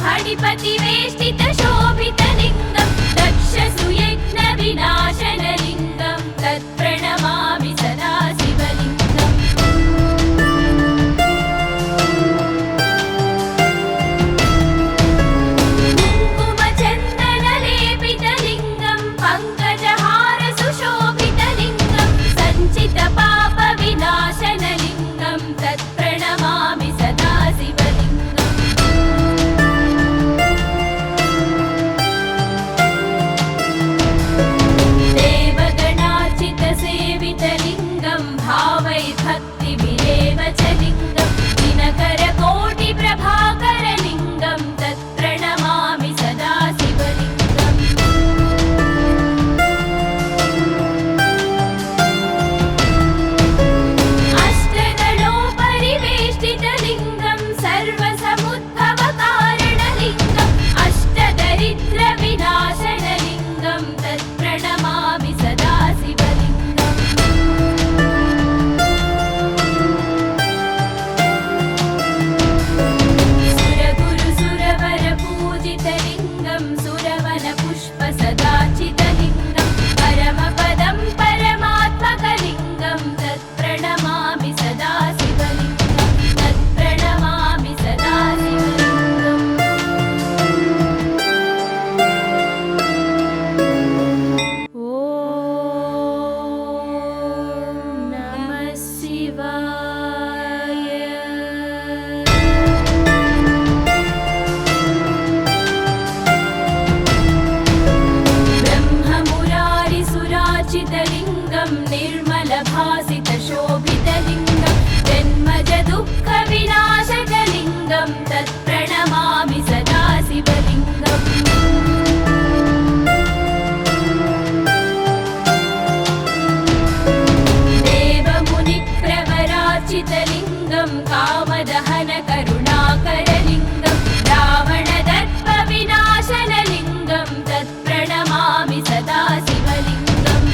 फणिपतिवेष्टितशोभितलिङ्गं दक्षसुयज्ञविनाशनलिङ्गं तत्प्रणमामि सदा शिवलिङ्गम्। कुङ्कुमचन्दनलेपितलिङ्गं पङ्कजहारसुशोभितलिङ्गं सञ्चितपापविनाशनलिङ्गं तत्प्रणमामि सदा शिवलिङ्गम्। देवगणार्चितसेवितलिङ्गं भावै भक्तिभिरेव च लिङ्गं दिनकरकोटिप्रभाकरलिङ्गं तत्प्रणमामि सदा शिवलिङ्गम्। अष्टदलोपरिवेष्टितलिङ्गं सर्वसमुद्भवकारणलिङ्गम् अष्टदरिद्रविनाशनलिङ्गं तत्प्रणमामि सदा शिवलिङ्गम्। सुरगुरुसुरवरपूजितलिङ्गं सुरवनपुष्पसदाचितलिङ्गं परमपदं परमात्मकलिङ्गं तत्प्रणमामि सदा शिवलिङ्गं तत्प्रणमामि सदा शिवलिङ्गम्। ॐ नमः शिवाय। ब्रह्ममुरारिसुराचितलिङ्गं निर्मलभासितशोभितलिङ्गं जन्मजदुःखविनाशकलिङ्गं तत्प्रणमामि सदा शिवलिङ्गम्। देवमुनिप्रवराचितलिङ्गं कामदहनकरुणाकरलिङ्गं रावणदर्पविनाशनलिङ्गं तत्प्रणमामि सदा शिवलिङ्गम्।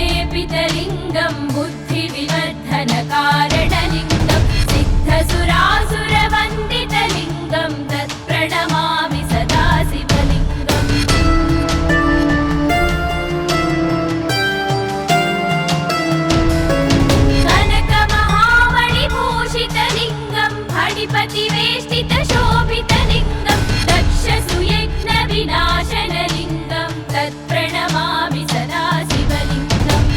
सर्वसुगन्धसुलेपितलिङ्गं बुद्धिविवर्धनकारणलिङ्गं सिद्धसुरासुरवन्दितलिङ्गं तत्प्रणमामि सदा शिवलिङ्गम्। कनकमहामणिभूषितलिङ्गं फणिपतिवेष्टितशोभितलिङ्गं दक्षसुयज्ञविनाशनलिङ्गं तत्प्रणमामि सदा शिवलिङ्गम्।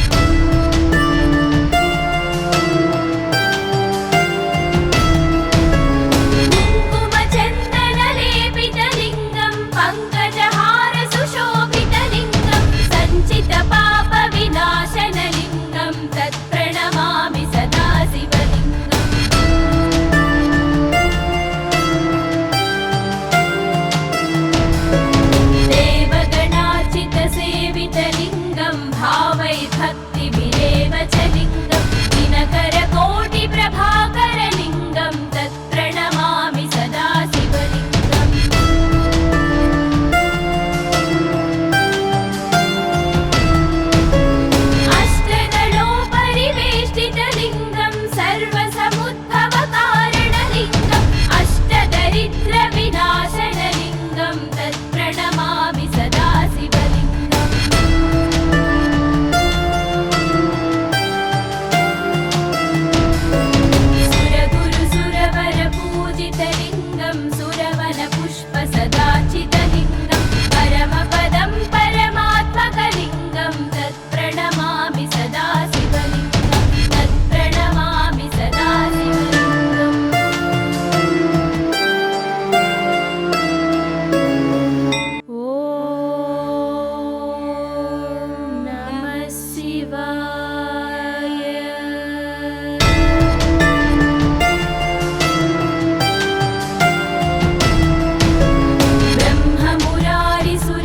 कुङ्कुमचन्दनलेपितलिङ्गं पङ्कजहारसुशोभितलिङ्गं सञ्चितपापविनाशनलिङ्गं तत्प्रणमामि सदा शिवलिङ्गम्। देवगणार्चितसेवितलिङ्गं भावै भक्तिभिरेव च लिङ्गं दिनकरकोटिप्रभाकरलिङ्गं तत्प्रणमामि सदा शिवलिङ्गम्। अष्टदलोपरिवेष्टितलिङ्गं सर्वसमुद्भवकारणलिङ्गम् अष्टदरिद्रविनाशनलिङ्गं तत्प्रणमामि सदा शिवलिङ्गम्। सुरगुरुसुरवरपूजितलिङ्गं सुरवनपुष्पसदाचितलिङ्गं परमपदं परमात्मकलिङ्गं तत्प्रणमामि सदा शिवलिङ्गं तत्प्रणमामि सदा शिवलिङ्गम्। ॐ नमः शिवाय।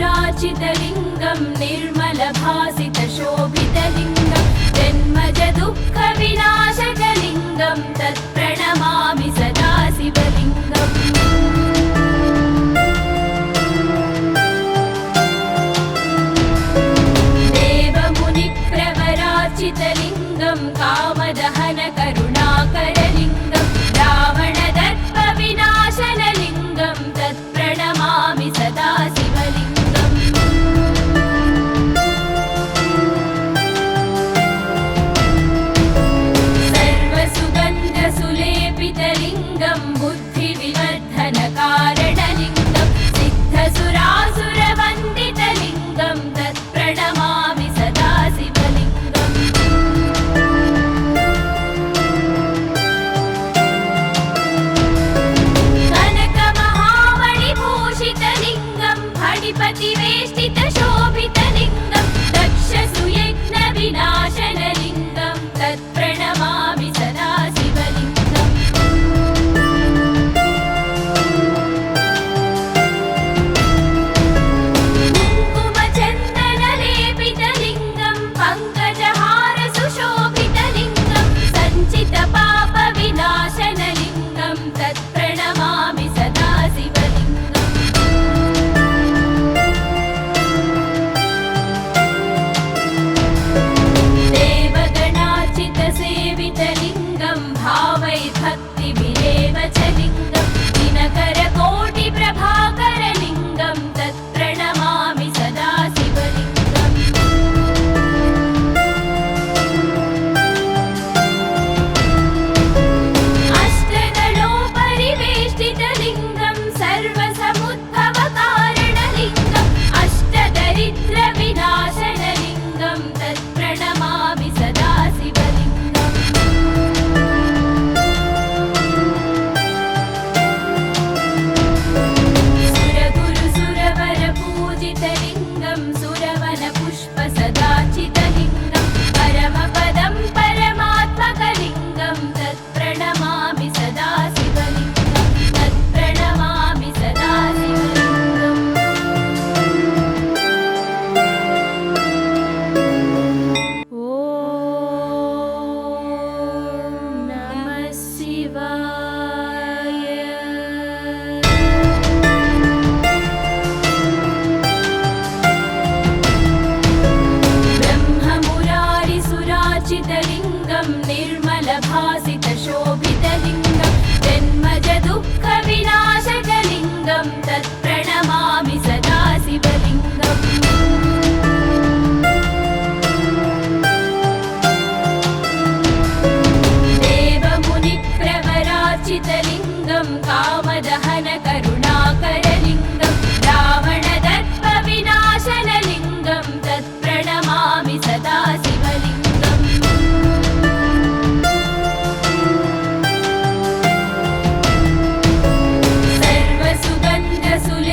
ब्रह्ममुरारिसुराचितलिङ्गं निर्मलभासितशोभितलिङ्गं जन्मजदुःखविनाशकलिङ्गं तत्प्रणमामि सदा शिवलिङ्गम्। देवमुनिप्रवराचितलिङ्गं शिवलिङ्गं कामदहन करुणाकरलिङ्गं रावणदर्पविनाशनलिङ्गं तत्प्रणमामि सदा शिवलिङ्गम् सर्वसुगन्धसुलेपितलिङ्गं बुद्धिविवर्धनकारणलिङ्गं सिद्धसुरासुरवन्दितलिङ्गं तत्प्रणमामि सदा शिवलिङ्गम् कनकमहामणिभूषितलिङ्गं फणिपतिवेष्टितशोभितलिङ्गं दक्षसुयज्ञविनाशनलिङ्गं तत्प्रणमामि सदा शिवलिङ्गम् कुङ्कुमचन्दनलेपितलिङ्गं पङ्कजहारसुशोभितलिङ्गं सञ्चितपापविनाशनलिङ्गं तत्प्रणमामि सदा शिवलिङ्गम् देवगणार्चितसेवितलिङ्गं भावैर्भक्तिभिरेव च लिङ्गं दिनकरकोटिप्रभाकरलिङ्गं तत्प्रणमामि सदा शिवलिङ्गम् अष्टदलोपरिवेष्टितलिङ्गं सर्वसमुद्भवकारणलिङ्गम् अष्टदरिद्रविनाशनलिङ्गं तत्प्रणमामि सदा शिवलिङ्गम् सुरगुरुसुरवरपूजितलिङ्गं सुरवनपुष्पसदाचितलिङ्गं परमपदं परमात्मकलिङ्गं तत्प्रणमामि सदा शिवलिङ्गं तत्प्रणमामि सदा शिवलिङ्गम् ॐ नमः शिवाय ब्रह्ममुरारिसुरार्चितलिङ्गं निर्मलभासितशोभितलिङ्गं जन्मजदुःखविनाशकलिङ्गं तत्प्रणमामि सदा शिवलिङ्गम् देवमुनिप्रवरार्चितलिङ्गं कामदहन करुणाकरलिङ्गं रावणदर्पविनाशनलिङ्गं तत्प्रणमामि सदा शिवलिङ्गम्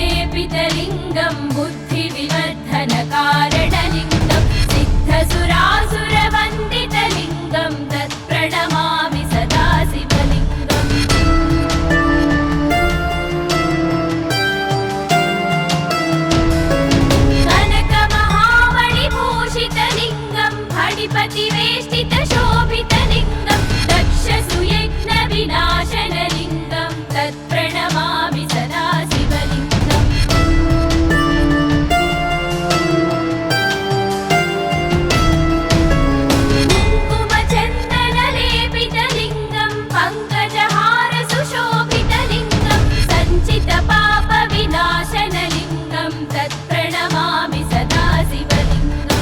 सर्वसुगन्धसुलेपितलिङ्गं बुद्धिविवर्धनकारणलिङ्गं सिद्धसुरासुरवन्दितलिङ्गं तत्प्रणमामि सदा शिवलिङ्गम् कनकमहामणिभूषितलिङ्गं फणिपतिवेष्टितशोभितलिङ्गं दक्षसुयज्ञविनाशनलिङ्गं तत्प्रणमामि सदा शिवलिङ्गम् कुङ्कुमचन्दनलेपितलिङ्गं पङ्कजहारसुशोभितलिङ्गं सञ्चितपापविनाशनलिङ्गं तत्प्रणमामि सदा शिवलिङ्गम्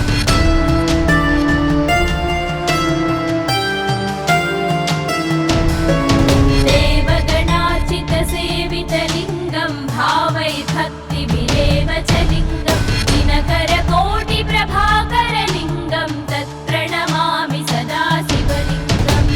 देवगणार्चितसेवितलिङ्गं भावैर्भक्तिभिरेव च लिङ्गं दिनकरकोटिप्रभाकरलिङ्गं तत्प्रणमामि सदा शिवलिङ्गम्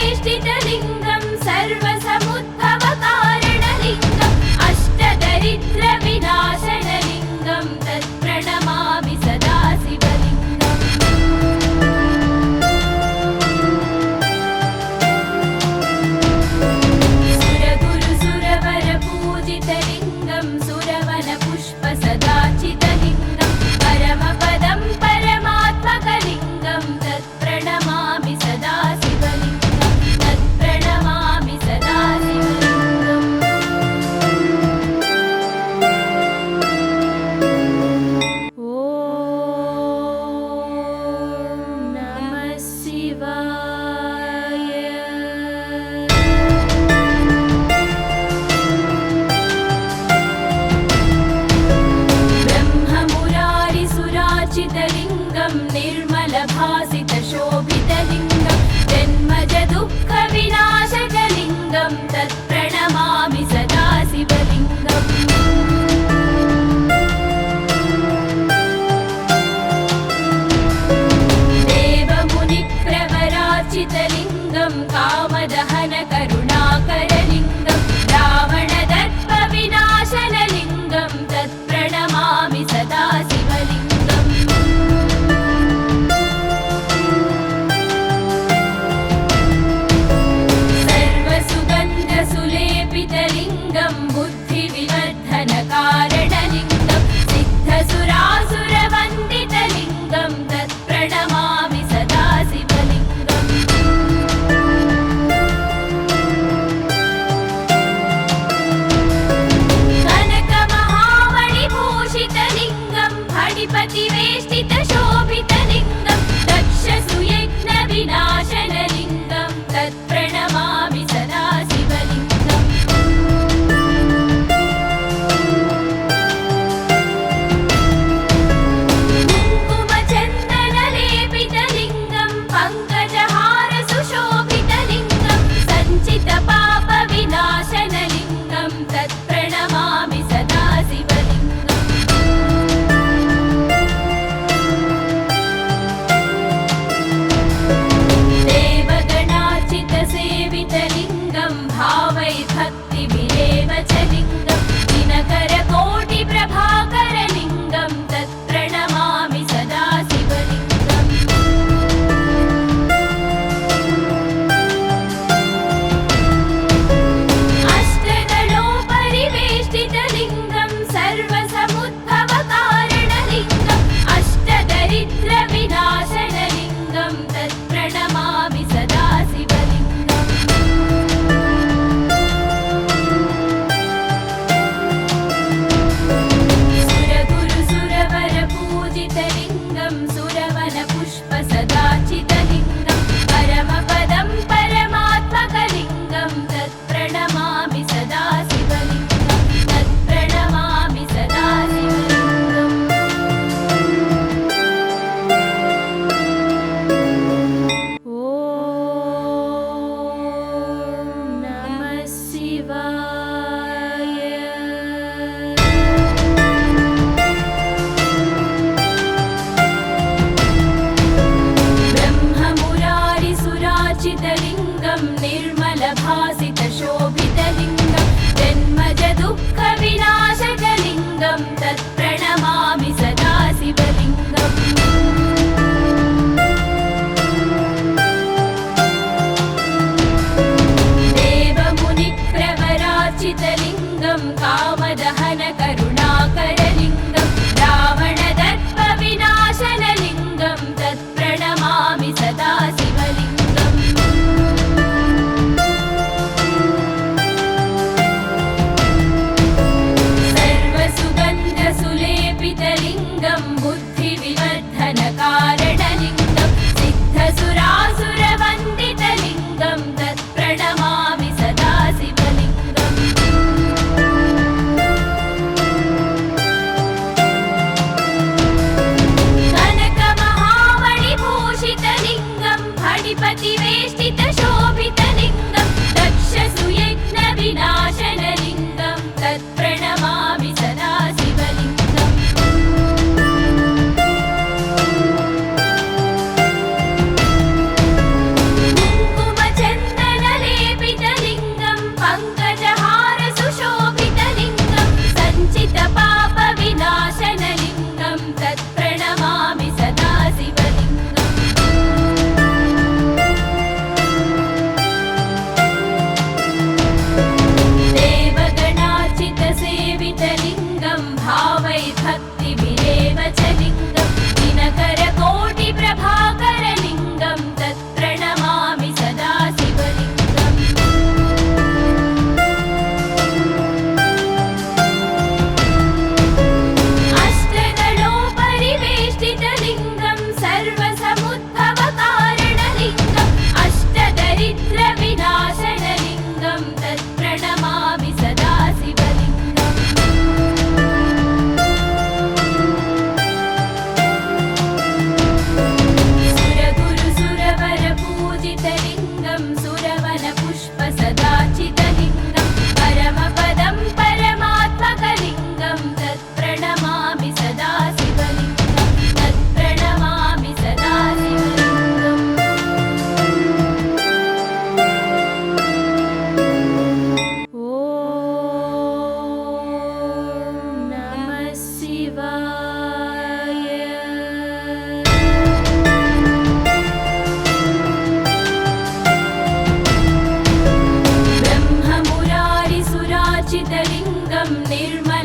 अष्टदलोपरिवेष्टितलिङ्गं सर्वसमुद्भवकारणलिङ्गम् अष्टदरिद्रविनाशनलिङ्गं तत्प्रणमामि सदा शिवलिङ्गम् सुरगुरुसुरवरपूजितलिङ्गं सुरवनपुष्पसदाचितलिङ्गं परमपदं परमात्मकलिङ्गं तत्प्रणमामि सदा शिवलिङ्गं तत्प्रणमामि सदा शिवलिङ्गम्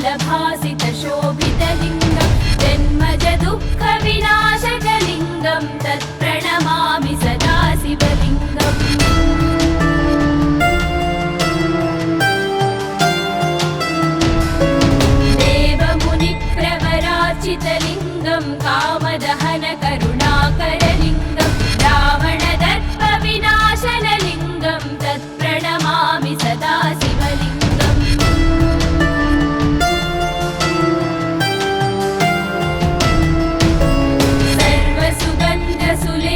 निर्मलभासितशोभितलिङ्गं जन्मज दुःखविनाशकलिङ्गं तत्प्रणमामि सदा शिवलिङ्गम् देवमुनिप्रवरार्चितलिङ्गं कामदहनकरुणाकरलिङ्गं रावणदर्पविनाशनलिङ्गं तत्प्रणमामि सदा शिवलिङ्गम्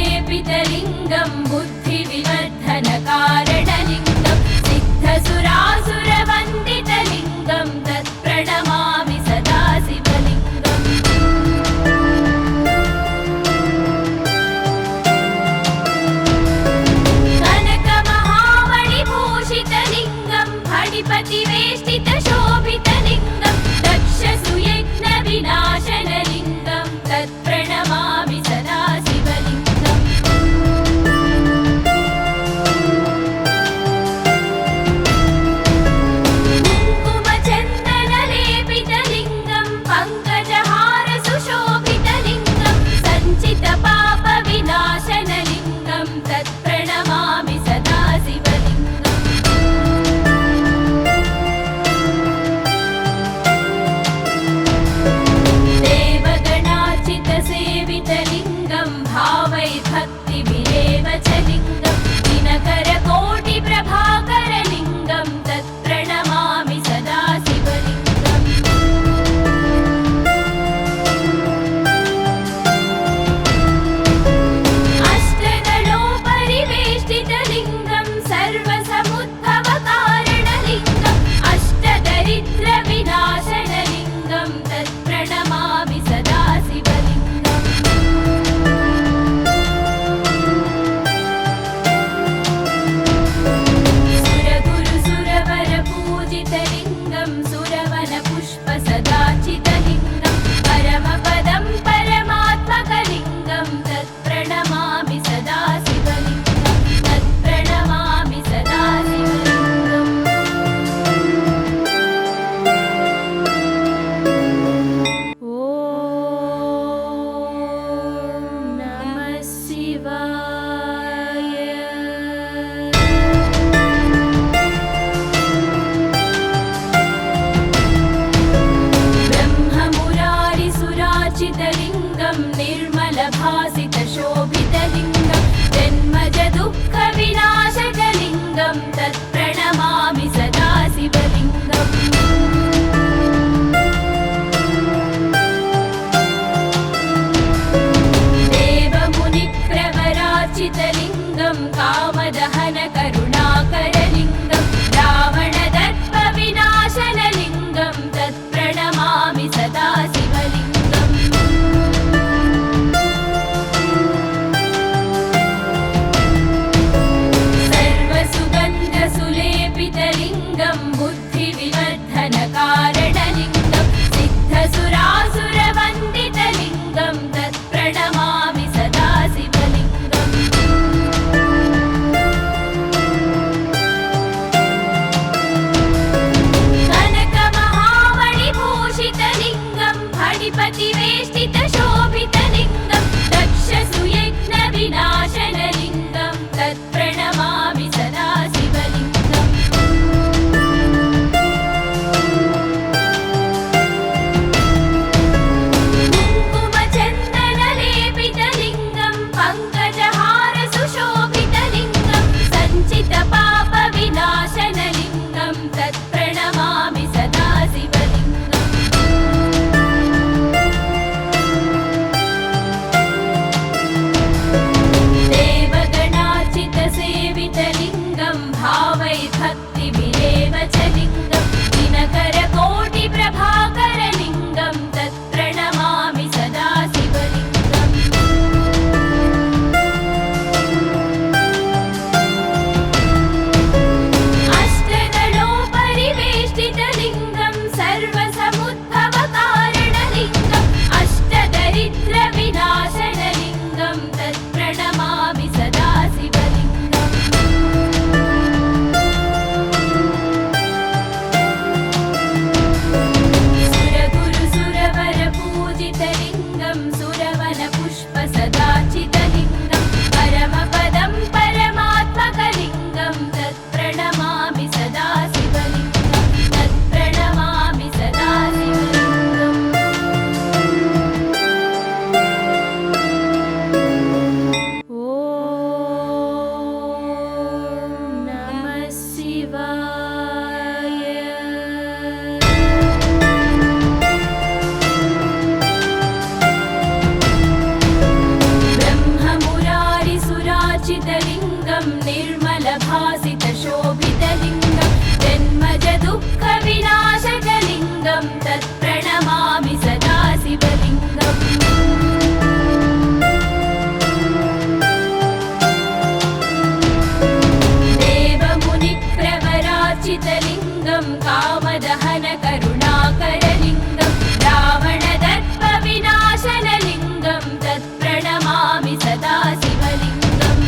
सर्वसुगन्धसुलेपितलिङ्गं बुद्धिविवर्धनकारणलिङ्गं सिद्धसुरासुरवन्दितलिङ्गं तत्प्रणमामि सदा शिवलिङ्गम् कनकमहामणिभूषितलिङ्गं फणिपतिवेष्टितशोभितलिङ्गं दक्षसुयज्ञविनाशनलिङ्गं तत्प्रणमामि सदा शिवलिङ्गम् कुङ्कुमचन्दनलेपितलिङ्गं पङ्कजहारसुशोभितलिङ्गं सञ्चितपापविनाशनलिङ्गं तत्प्रणमामि सदा शिवलिङ्गम् देवगणार्चितसेवितलिङ्गं भावैर्भक्तिभिरेव च लिङ्गं दिनकरकोटिप्रभाकरलिङ्गं तत्प्रणमामि सदा शिवलिङ्गम् अष्टदलोपरिवेष्टितलिङ्गं सर्वसमुद्भवकारणलिङ्गम् अष्टदरिद्रविनाशनलिङ्गं तत्प्रणमामि सदा शिवलिङ्गम् सुरगुरुसुरवरपूजितलिङ्गं सुरवनपुष्पसदार्चितलिङ्गं परमपदं परमात्मकलिङ्गं तत्प्रणमामि सदा शिवलिङ्गं तत्प्रणमामि सदा शिवलिङ्गम् ॐ नमः शिवाय ब्रह्ममुरारिसुरार्चितलिङ्गं निर्मलभासितशोभितलिङ्गं जन्मज दुःखविनाशकलिङ्गं तत्प्रणमामि सदा शिवलिङ्गम् देवमुनिप्रवरार्चितलिङ्गं कामदहनकरुणाकरलिङ्गं रावणदर्पविनाशनलिङ्गं तत्प्रणमामि सदा शिवलिङ्गम् सर्वसुगन्धसुलेपितलिङ्गं बुद्धिविवर्धनकारणलिङ्गं सिद्धसुरासुरवन्दितलिङ्गं तत्प्रणमामि सदा शिवलिङ्गम् कनकमहामणिभूषितलिङ्गं फणिपतिवेष्टितशोभितलिङ्गं दक्षसुयज्ञविनाशनलिङ्गं तत्प्रणमामि सदा शिवलिङ्गम् कुङ्कुमचन्दनलेपितलिङ्गं पङ्कजहारसुशोभितलिङ्गं सञ्चितपापविनाशनलिङ्गं तत्प्रणमामि सदा शिवलिङ्गम् तत्प्रणमामि सदा शिवलिङ्गम् देवमुनिप्रवरार्चितलिङ्गं कामदहन करुणाकरलिङ्गं रावणदर्पविनाशनलिङ्गं तत्प्रणमामि सदा शिवलिङ्गम्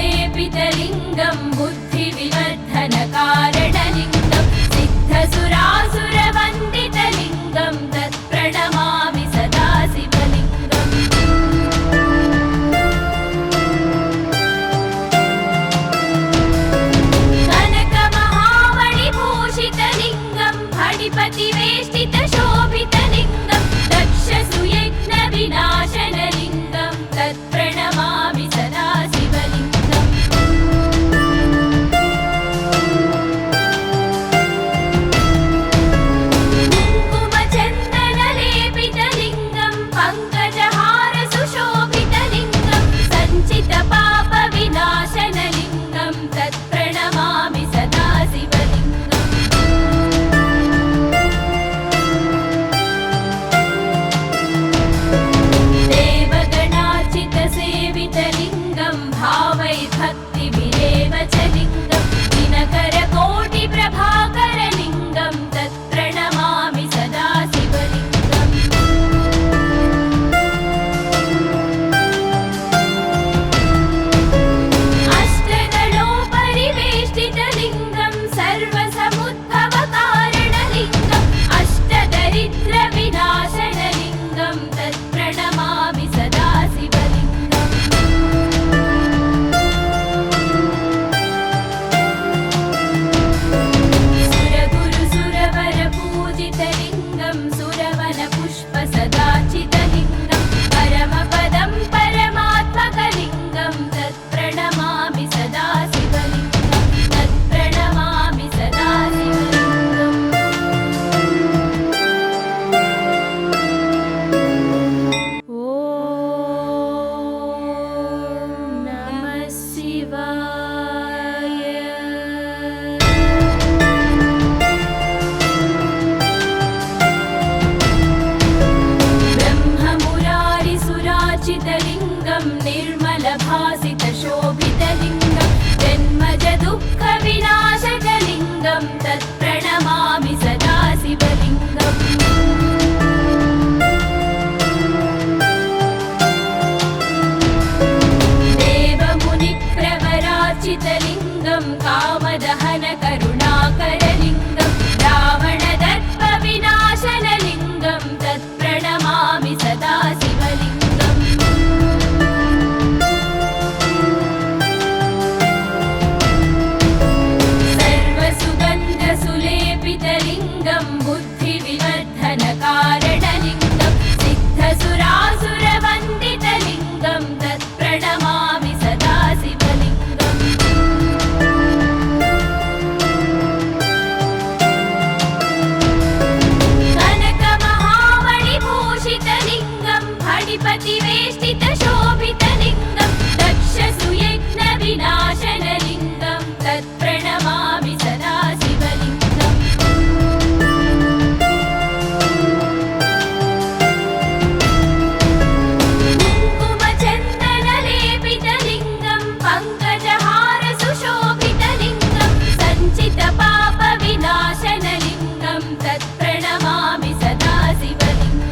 सर्वसुगन्धसुलेपितलिङ्गं बुद्धिविवर्धनकारणलिङ्गं सिद्धसुरासुरवन्दितलिङ्गं तत्प्रणमामि सदा शिवलिङ्गम् कनकमहामणिभूषितलिङ्गं फणिपतिवेष्टितशोभितलिङ्गं दक्षसुयज्ञविनाशनलिङ्गं तत्प्रणमामि सदा शिवलिङ्गम् कुङ्कुमचन्दनलेपितलिङ्गं पङ्कजहारसुशोभितलिङ्गं सञ्चितपापविनाशनलिङ्गं तत्प्रणमामि सदा शिवलिङ्गम् देवगणार्चितसेवितलिङ्गं भावैर्भक्तिभिरेव च लिङ्गं दिनकरकोटिप्रभाकरलिङ्गं तत्प्रणमामि सदा शिवलिङ्गम् अष्टदलोपरिवेष्टितलिङ्गं सर्वसमुद्भवकारणलिङ्गम् अष्टदरिद्रविनाशनलिङ्गं तत्प्रणमामि सदा शिवलिङ्गम् सुरगुरुसुरवरपूजितलिङ्गं सुरवनपुष्पसदाचितलिङ्गं परमपदं परमात्मकलिङ्गं तत्प्रणमामि सदा शिवलिङ्गं तत्प्रणमामि सदा शिवलिङ्गम् ॐ नमः शिवाय ब्रह्ममुरारिसुरार्चितलिङ्गं निर्मलभासितशोभितलिङ्गं जन्मजदुःखविनाशकलिङ्गं तत्प्रणमामि सदा शिवलिङ्गम् देवमुनिप्रवरार्चितलिङ्गं कामदहन करुणाकरलिङ्गं रावणदर्पविनाशनलिङ्गं तत्प्रणमामि सदा शिवलिङ्गम् सर्वसुगन्धसुलेपितलिङ्गं बुद्धिविवर्धनकारणलिङ्गं सिद्धसुरासुरवन्दितलिङ्गं तत्प्रणमामि सदा शिवलिङ्गम् कनकमहामणिभूषितलिङ्गं फणिपतिवेष्टितशोभितलिङ्गं दक्षसुयज्ञविनाशनलिङ्गं तत्प्रणमामि सदा शिवलिङ्गम् कुङ्कुमचन्दनलेपितलिङ्गं पङ्कजहारसुशोभितलिङ्गं सञ्चितपापविनाशनलिङ्गं तत्प्रणमामि सदा शिवलिङ्गम्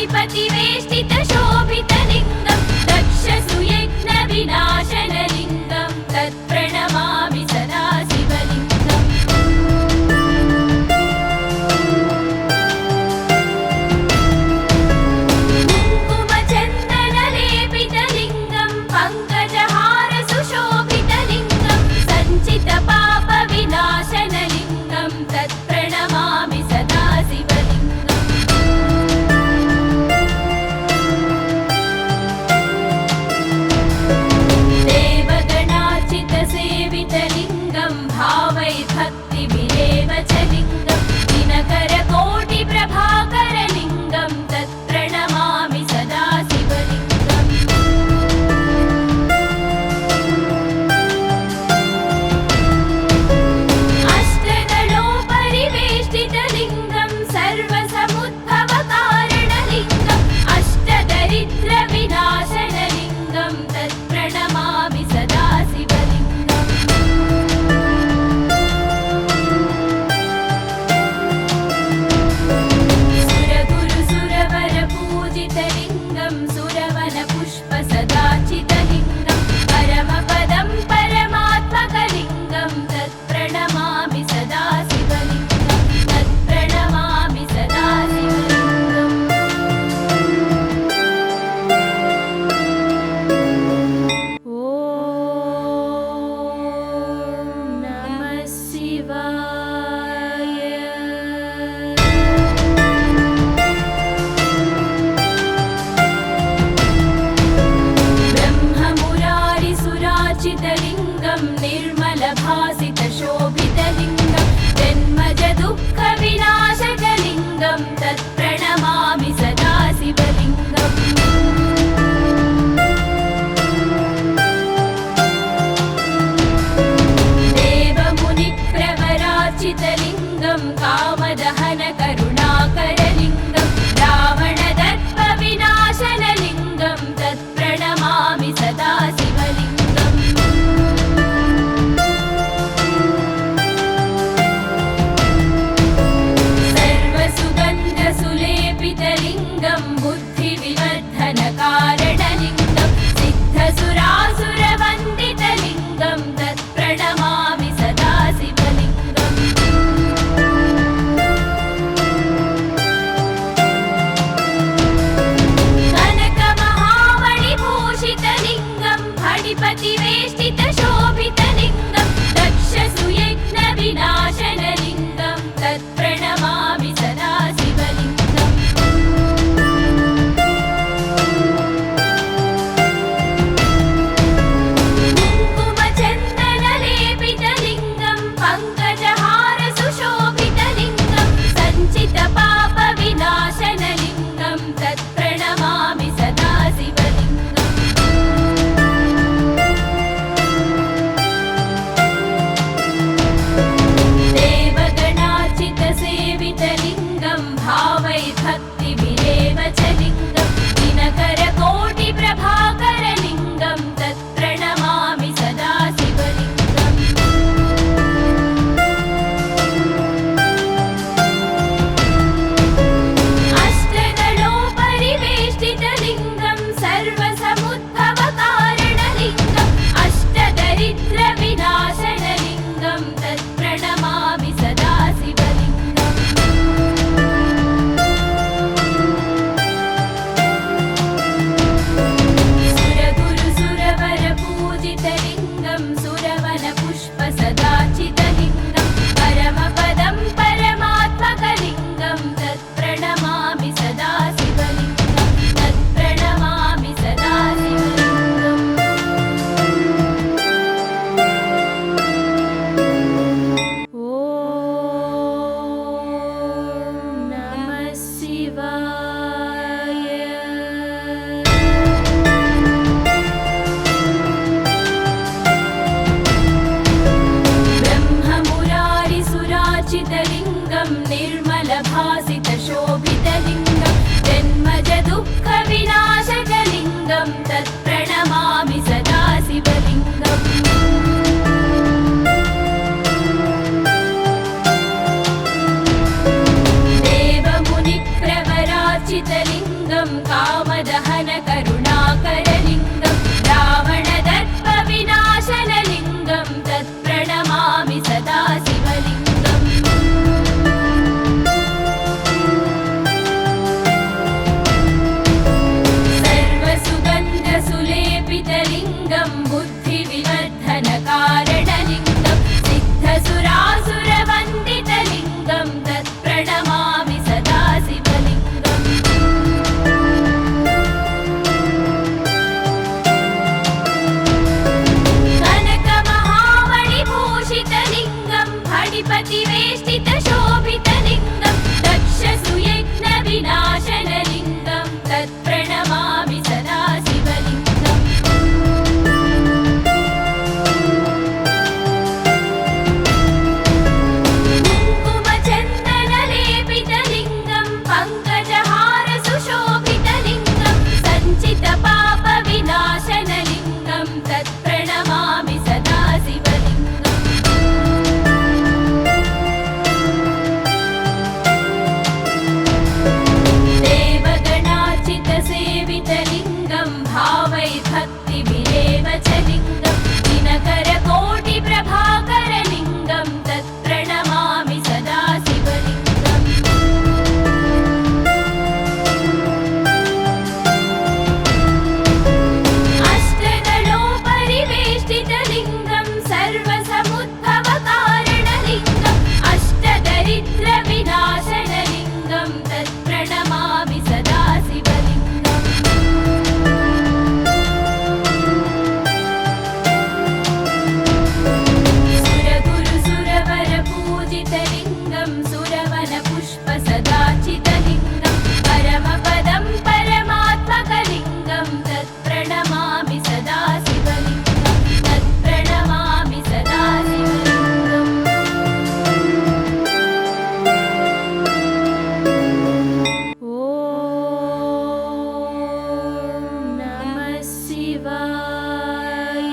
शक्तिपतिवेष्टितशोभितलिङ्गं दक्षसुयज्ञविनाशनलिङ्गं तत्प्रणमामि सदा शिवलिङ्गम् कुङ्कुमचन्दनलेपितलिङ्गं पङ्कजहारसुशोभितलिङ्गं सञ्चितपापविनाशनलिङ्गं तत्प्रणमामि सदा शिवलिङ्गम् शिवलिङ्गं कामदहन करुणाकरलिङ्गं रावणदर्पविनाशनलिङ्गं तत्प्रणमामि सदा शिवलिङ्गम् सर्वसुगन्धसुलेपितलिङ्गं बुद्धिविवर्धनकारणलिङ्गं सिद्धसुरासुरवन्दितलिङ्गं तत्प्रणमामि सदा शिवलिङ्गम् कनकमहामणिभूषितलिङ्गं फणिपतिवेष्टितशोभितलिङ्गं दक्षसुयज्ञविनाशनलिङ्गं तत्प्रणमामि सदा शिवलिङ्गम् कुङ्कुमचन्दनलेपितलिङ्गं पङ्कजहारसुशोभितलिङ्गं सञ्चितपापविनाशनलिङ्गं तत्प्रणमामि सदा शिवलिङ्गम् देवगणार्चितसेवितलिङ्गं भावैर्भक्तिभिरेव च लिङ्गं दिनकरकोटिप्रभाकरलिङ्गं तत्प्रणमामि सदा शिवलिङ्गम् अष्टदलोपरिवेष्टितलिङ्गं सर्वसमुद्भवकारणलिङ्गम् अष्टदरिद्रविनाशनलिङ्गं तत्प्रणमामि सदा शिवलिङ्गम् सुरगुरुसुरवरपूजितलिङ्गं सुरवनपुष्पसदाचितलिङ्गं परमपदं परमात्मकलिङ्गं तत्प्रणमामि सदा शिवलिङ्गं तत्प्रणमामि सदा शिवलिङ्गम् ॐ नमः शिवाय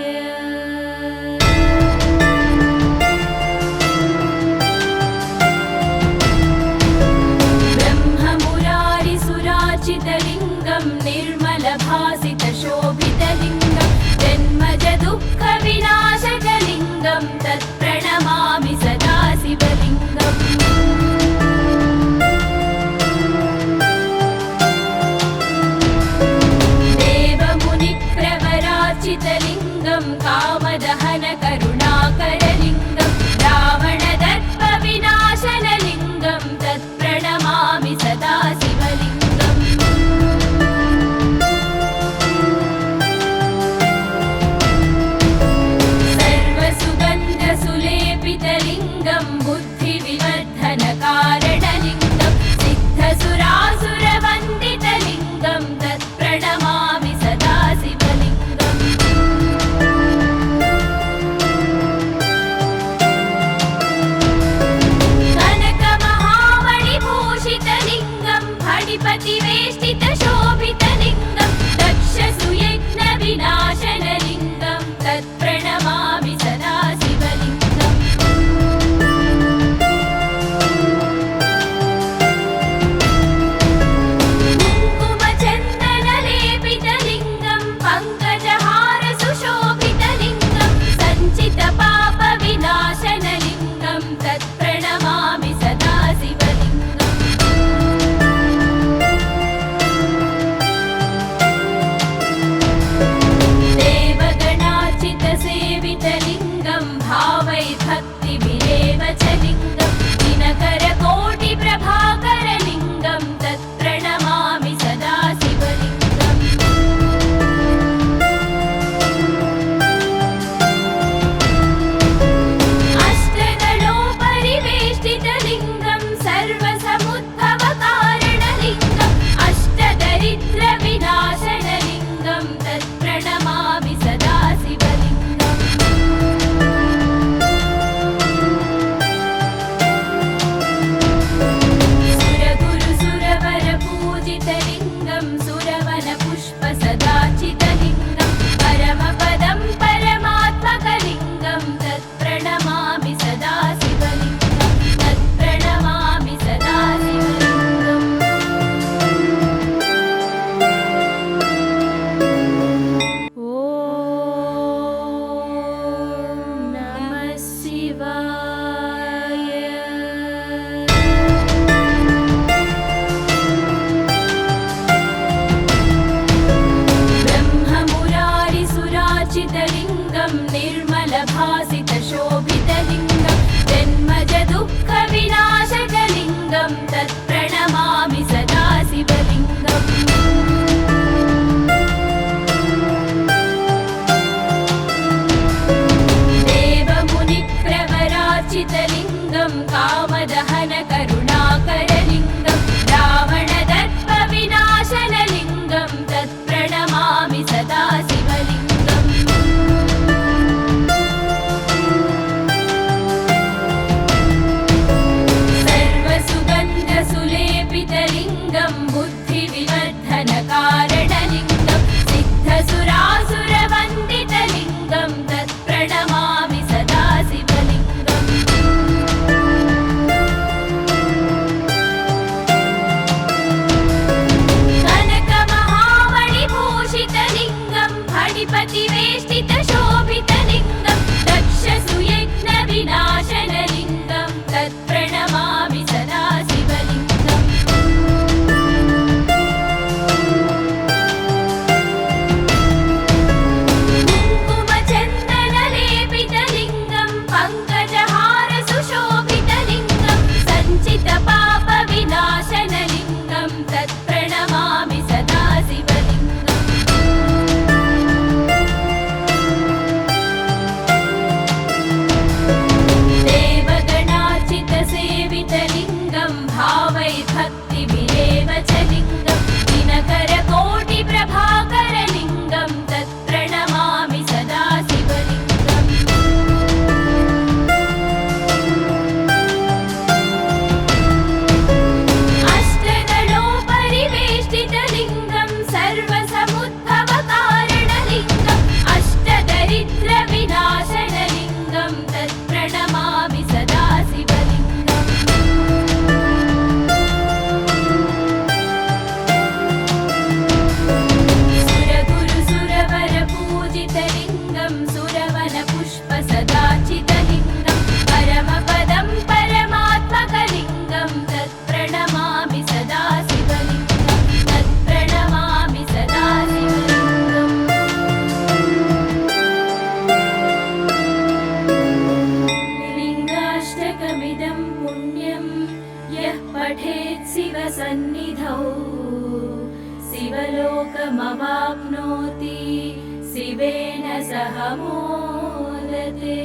ब्रह्ममुरारिसुरार्चितलिङ्गं निर्मलभासितशोभितलिङ्गं जन्मजदुःखविनाशकलिङ्गं तत्प्रणमामि सदा शिवलिङ्गम् देवमुनिप्रवरार्चितलिङ्गं कामदहन करुणाकरलिङ्गं रावणदर्पविनाशनलिङ्गं तत्प्रणमामि सदा शिवलिङ्गम् सर्वसुगन्धसुलेपितलिङ्गं बुद्धिविवर्धनकारणलिङ्गं सिद्धसुरासुरवन्दितलिङ्गं तत्प्रणमामि सदा शिवलिङ्गम् कनकमहामणिभूषितलिङ्गं फणिपतिवेष्टितशोभितलिङ्गं दक्षसुयज्ञविनाशनलिङ्गं तत्प्रणमामि सदा शिवलिङ्गम् कुङ्कुमचन्दनलेपितलिङ्गं पङ्कजहारसुशोभितलिङ्गं सञ्चितपापविनाशनलिङ्गं तत्प्रणमामि सदा शिवलिङ्गम् देवगणार्चितसेवितलिङ्गं भावैर्भक्तिभिरेव च लिङ्गं दिनकरकोटिप्रभाकरलिङ्गं तत्प्रणमामि सदा शिवलिङ्गम् अष्टदलोपरिवेष्टितलिङ्गं सर्वसमुद्भवकारणलिङ्गम् अष्टदरिद्रविनाशनलिङ्गं तत्प्रणमामि सदा शिवलिङ्गम् सुरगुरुसुरवरपूजितलिङ्गं सुरवनपुष्पसदाचितलिङ्गं परमपदं परमात्मकलिङ्गं तत्प्रणमामि सदा शिवलिङ्गं तत्प्रणमामि सदा शिवलिङ्गम् सिद्धघनकारणलिङ्गं सिद्धसुरासुरवन्दितलिङ्गं तत्प्रणमामि सदा शिवलिङ्गम् कनकमहामणिभूषितलिङ्गं फणिपतिवेष्टितशोभितलिङ्गं दक्षसुयज्ञविनाशनलिङ्गं तत्प्रणमामि सदा शिवलिङ्गम् कुङ्कुमचन्दनलेपितलिङ्गं पङ्कजहारसुशोभितलिङ्गं सञ्चितपापविनाशनलिङ्गं तत्प्रणमामि सदा शिवलिङ्गम् देवगणार्चितसेवितलिङ्गं भावैर्भक्तिभिरेव च लिङ्गं दिनकरकोटिप्रभाकरलिङ्गं तत्प्रणमामि सदा शिवलिङ्गम् अष्टदलोपरिवेष्टितलिङ्गं सर्वसमुद्भवकारणलिङ्गम् अष्टदरिद्रविनाशनलिङ्गं तत्प्रणमामि सदा शिवलिङ्गम् सुरगुरुसुरवरपूजितलिङ्गं सुरवनपुष्पसदाचितलिङ्गं परमपदं परमात्मकलिङ्गं तत्प्रणमामि सदा शिवलिङ्गं तत्प्रणमामि सदा शिवलिङ्गम् लिङ्गाष्टकमिदं पुण्यं यः पठेत् शिवसन्निधौ शिवलोकमवाप्नोति शिवेन सह मोदते।